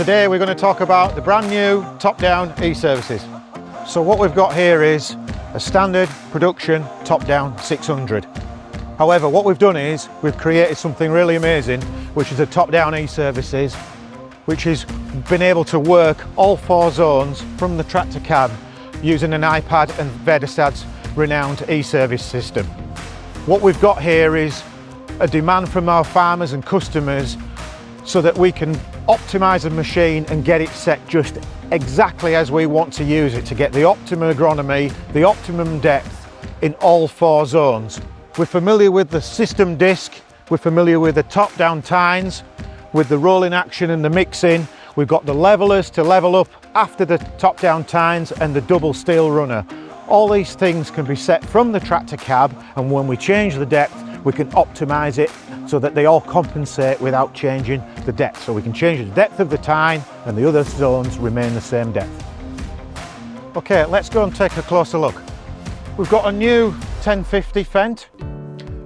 Today we're going to talk about the brand new top-down e-services. So what we've got here is a standard production top-down 600. However, what we've done is we've created something really amazing, which is a top-down e-services, which has been able to work all 4 zones from the tractor cab using an iPad and Väderstad's renowned e-service system. What we've got here is a demand from our farmers and customers so that we can optimise the machine and get it set just exactly as we want to use it to get the optimum agronomy, the optimum depth in all 4 zones. We're familiar with the system disc, we're familiar with the top-down tines, with the rolling action and the mixing. We've got the levelers to level up after the top-down tines and the double steel runner. All these things can be set from the tractor cab, and when we change the depth, we can optimise it so that they all compensate without changing the depth. So we can change the depth of the tine and the other zones remain the same depth. Okay, let's go and take a closer look. We've got a new 1050 Fendt.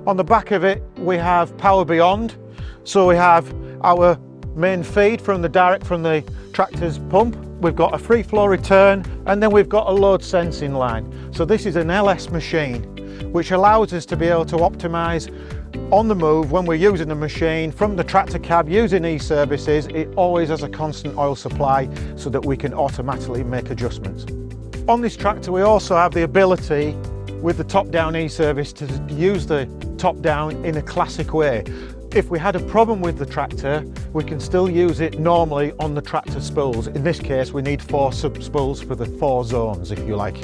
On the back of it we have power beyond. So we have our main feed from the direct from the tractor's pump. We've got a free flow return, and then we've got a load sensing line. So this is an LS machine, which allows us to be able to optimise on the move when we're using the machine from the tractor cab using e-services. It always has a constant oil supply so that we can automatically make adjustments. On this tractor we also have the ability with the top-down e-service to use the top-down in a classic way. If we had a problem with the tractor, we can still use it normally on the tractor spools. In this case we need 4 sub spools for the 4 zones, if you like.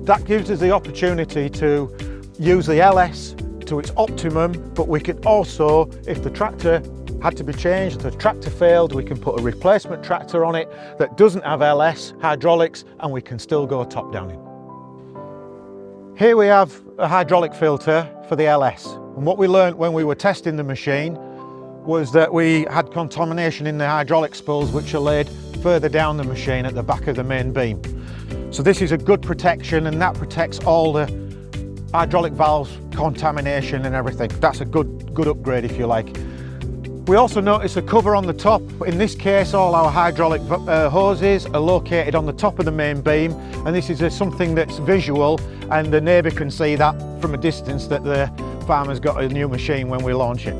That gives us the opportunity to use the LS to its optimum, but we can also, if the tractor had to be changed, the tractor failed, we can put a replacement tractor on it that doesn't have LS hydraulics, and we can still go top down in. Here we have a hydraulic filter for the LS, and what we learned when we were testing the machine was that we had contamination in the hydraulic spools which are laid further down the machine at the back of the main beam. So this is a good protection, and that protects all the hydraulic valves contamination and everything. That's a good upgrade, if you like. We also notice a cover on the top. In this case all our hydraulic hoses are located on the top of the main beam, and this is something that's visual, and the neighbour can see that from a distance that the farmer's got a new machine when we launch it.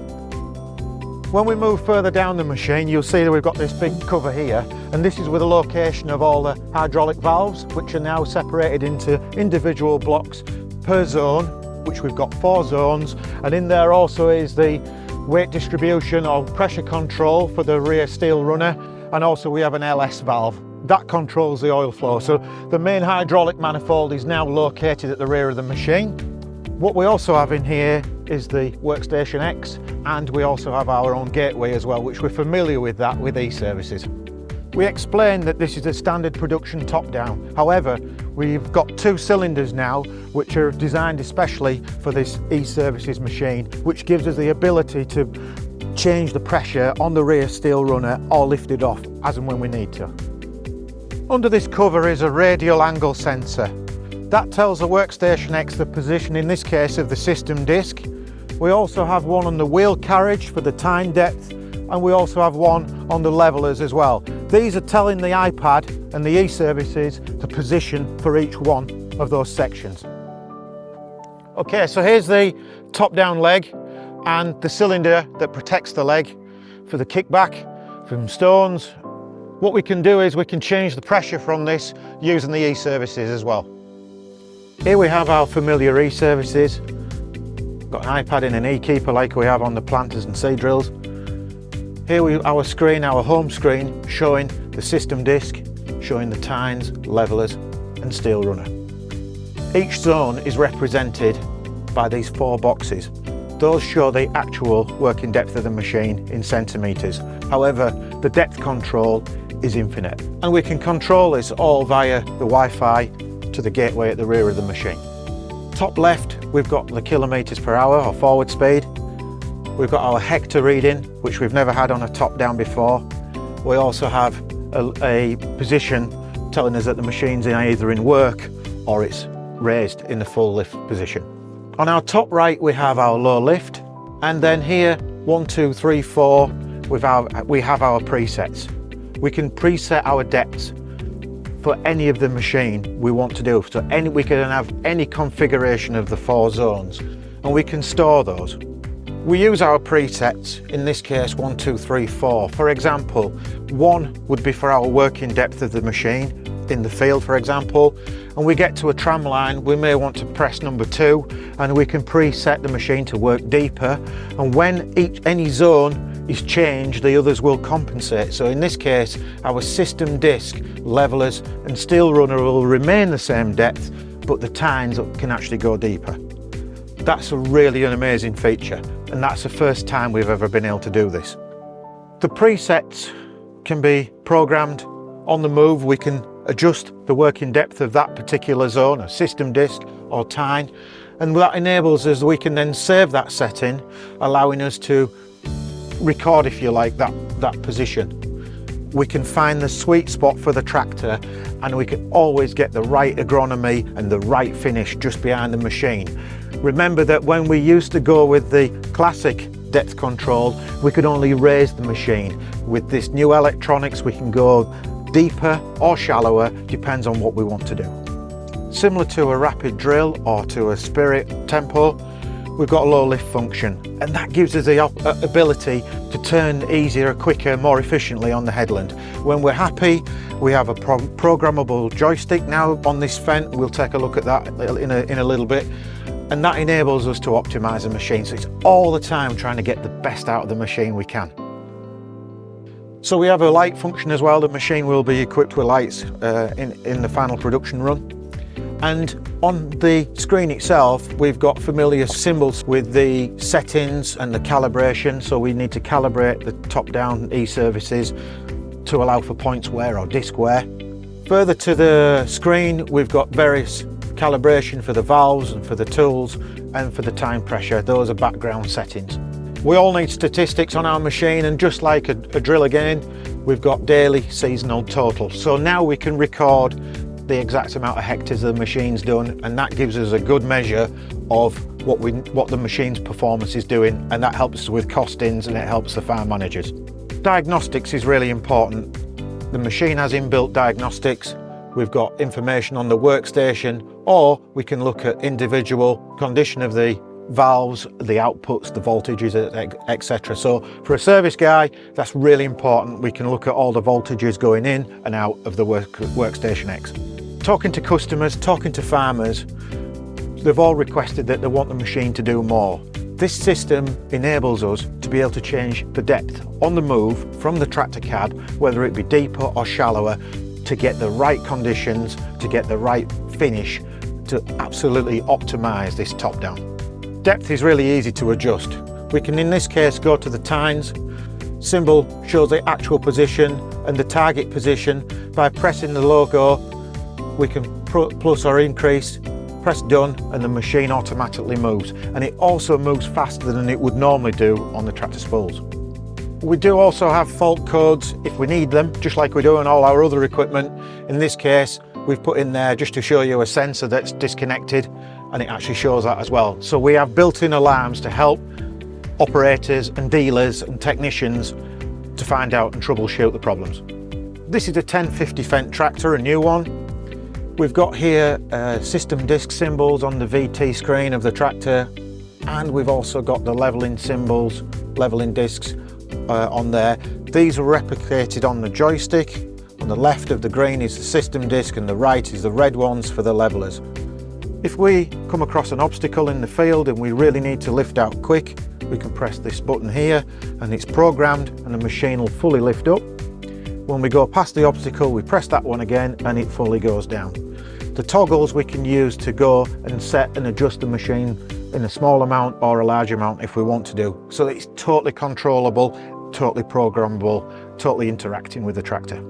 When we move further down the machine, you'll see that we've got this big cover here, and this is with the location of all the hydraulic valves, which are now separated into individual blocks per zone, which we've got 4 zones, and in there also is the weight distribution or pressure control for the rear steel runner, and also we have an LS valve that controls the oil flow. So the main hydraulic manifold is now located at the rear of the machine. What we also have in here is the Workstation X, and we also have our own gateway as well, which we're familiar with that with e-services. We explained that this is a standard production top-down. However, we've got 2 cylinders now which are designed especially for this e-services machine, which gives us the ability to change the pressure on the rear steel runner or lift it off as and when we need to. Under this cover is a radial angle sensor. That tells the Workstation X the position, in this case, of the system disc. We also have one on the wheel carriage for the tine depth, and we also have one on the levelers as well. These are telling the iPad and the e-services the position for each one of those sections. Okay, so here's the top-down leg and the cylinder that protects the leg for the kickback from stones. What we can do is we can change the pressure from this using the e-services as well. Here we have our familiar e-services. Got an iPad and an e-keeper like we have on the planters and seed drills. Here our screen, our home screen, showing the system disc, showing the tines, levelers and steel runner. Each zone is represented by these 4 boxes. Those show the actual working depth of the machine in centimetres. However, the depth control is infinite, and we can control this all via the Wi-Fi to the gateway at the rear of the machine. Top left, we've got the kilometres per hour or forward speed. We've got our hectare reading, which we've never had on a top-down before. We also have a position telling us that the machine's either in work or it's raised in the full lift position. On our top right we have our low lift, and then here 1, 2, 3, 4 we have our presets. we can preset our depths for any of the machine we want to do. So we can have any configuration of the 4 zones, and we can store those. We use our presets, in this case 1, 2, 3, 4. For example, 1 would be for our working depth of the machine in the field, for example, and we get to a tram line, we may want to press number 2, and we can preset the machine to work deeper, and when any zone is changed, the others will compensate. So in this case, our system disc, levelers and steel runner will remain the same depth, but the tines can actually go deeper. That's really an amazing feature, and that's the first time we've ever been able to do this. The presets can be programmed on the move. We can adjust the working depth of that particular zone, a system disc or tine, and that enables us, we can then save that setting, allowing us to record, if you like, that position. We can find the sweet spot for the tractor, and we can always get the right agronomy and the right finish just behind the machine. Remember that when we used to go with the classic depth control, we could only raise the machine. With this new electronics, we can go deeper or shallower, depends on what we want to do. Similar to a rapid drill or to a Spirit Tempo, we've got a low lift function, and that gives us the ability to turn easier, quicker, more efficiently on the headland. When we're happy, we have a programmable joystick now on this Fendt. We'll take a look at that in a little bit, and that enables us to optimize the machine. So it's all the time trying to get the best out of the machine we can. So we have a light function as well. The machine will be equipped with lights in the final production run. And on the screen itself, we've got familiar symbols with the settings and the calibration. So we need to calibrate the top-down e-services to allow for points wear or disc wear. Further to the screen, we've got various calibration for the valves and for the tools and for the time pressure. Those are background settings. We all need statistics on our machine, and just like a drill again, we've got daily, seasonal, total. So now we can record the exact amount of hectares the machine's done, and that gives us a good measure of what the machine's performance is doing, and that helps us with costings and it helps the farm managers. Diagnostics is really important. The machine has inbuilt diagnostics. We've got information on the workstation, or we can look at individual condition of the valves, the outputs, the voltages, etc. So for a service guy, that's really important. We can look at all the voltages going in and out of the Workstation X. Talking to customers, talking to farmers, they've all requested that they want the machine to do more. This system enables us to be able to change the depth on the move from the tractor cab, whether it be deeper or shallower, to get the right conditions, to get the right finish, to absolutely optimize this top down. Depth is really easy to adjust. We can, in this case, go to the tines. Symbol shows the actual position and the target position. By pressing the logo, we can plus or increase, press done, and the machine automatically moves. And it also moves faster than it would normally do on the tractor spools. We do also have fault codes if we need them, just like we do on all our other equipment. In this case, we've put in there just to show you a sensor that's disconnected, and it actually shows that as well. So we have built-in alarms to help operators and dealers and technicians to find out and troubleshoot the problems. This is a 1050 Fendt tractor, a new one. We've got here system disc symbols on the VT screen of the tractor, and we've also got the leveling symbols, leveling discs on there. These are replicated on the joystick. On the left of the green is the system disc, and the right is the red ones for the levelers. If we come across an obstacle in the field and we really need to lift out quick, we can press this button here and it's programmed, and the machine will fully lift up. When we go past the obstacle, we press that one again and it fully goes down. The toggles we can use to go and set and adjust the machine in a small amount or a large amount if we want to do. So it's totally controllable, totally programmable, totally interacting with the tractor.